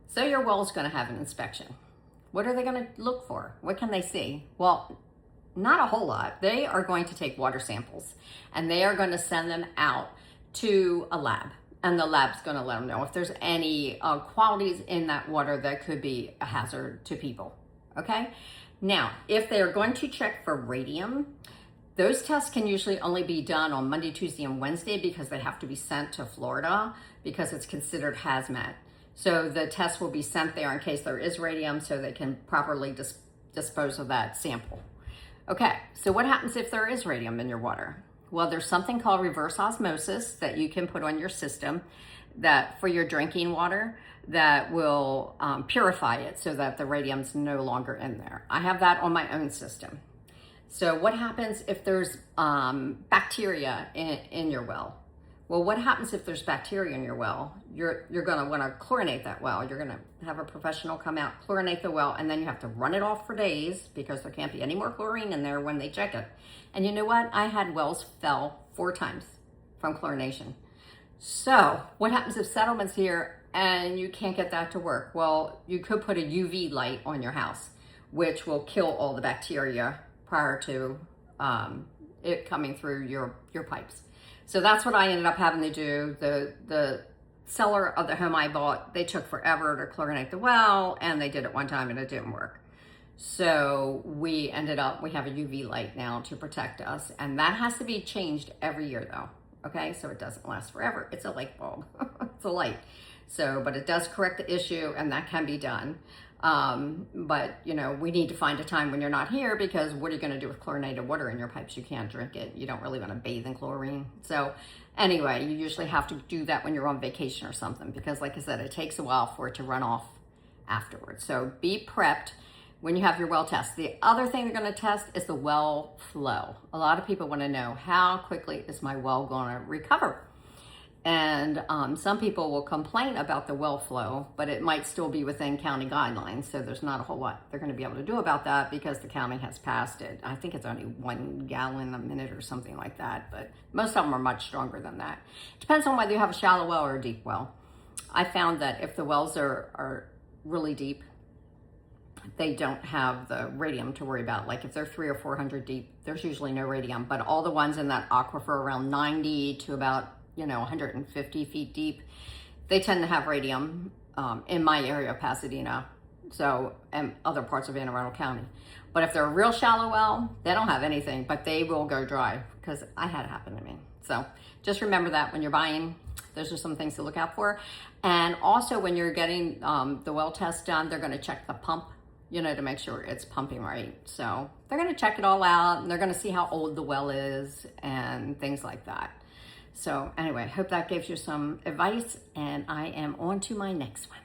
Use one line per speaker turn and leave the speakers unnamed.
So your well's going to have an inspection. What are they going to look for? What can they see? Well, not a whole lot. They are going to take water samples and they are going to send them out to a lab. And the lab's going to let them know if there's any qualities in that water that could be a hazard to people. Okay? Now, if they are going to check for radium, those tests can usually only be done on Monday, Tuesday, and Wednesday because they have to be sent to Florida because it's considered hazmat. So the test will be sent there in case there is radium so they can properly dispose of that sample. Okay, so what happens if there is radium in your water? Well, there's something called reverse osmosis that you can put on your system that for your drinking water that will purify it so that the radium's no longer in there. I have that on my own system. So what happens if there's bacteria in your well? Well, what happens if there's bacteria in your well? You're going to want to chlorinate that well. You're going to have a professional come out, chlorinate the well, and then you have to run it off for days because there can't be any more chlorine in there when they check it. And you know what? I had wells fail 4 times from chlorination. So what happens if settlement's here and you can't get that to work? Well, you could put a UV light on your house, which will kill all the bacteria prior to it coming through your pipes. So that's what I ended up having to do. The seller of the home I bought, they took forever to chlorinate the well, and they did it one time and it didn't work. So we have a UV light now to protect us, and that has to be changed every year though. Okay, so it doesn't last forever. It's a light bulb, it's a light. So, but it does correct the issue, and that can be done. But you know, we need to find a time when you're not here, because what are you going to do with chlorinated water in your pipes? You can't drink it. You don't really want to bathe in chlorine. So anyway, you usually have to do that when you're on vacation or something, because like I said, it takes a while for it to run off afterwards. So be prepped when you have your well test. The other thing they're going to test is the well flow. A lot of people want to know, how quickly is my well going to recover? And some people will complain about the well flow, but it might still be within county guidelines. So there's not a whole lot they're going to be able to do about that because the county has passed it. I think it's only 1 gallon a minute or something like that, but most of them are much stronger than that. It depends on whether you have a shallow well or a deep well. I found that if the wells are really deep, they don't have the radium to worry about. Like if they're 300 or 400 deep, there's usually no radium, but all the ones in that aquifer around 90 to about 150 feet deep, they tend to have radium in my area of Pasadena, so, and other parts of Anne Arundel County. But if they're a real shallow well, they don't have anything, but they will go dry, because I had it happen to me. So just remember that when you're buying, those are some things to look out for. And also when you're getting the well test done, they're going to check the pump, to make sure it's pumping right. So they're going to check it all out, and they're going to see how old the well is and things like that. So anyway, hope that gives you some advice, and I am on to my next one.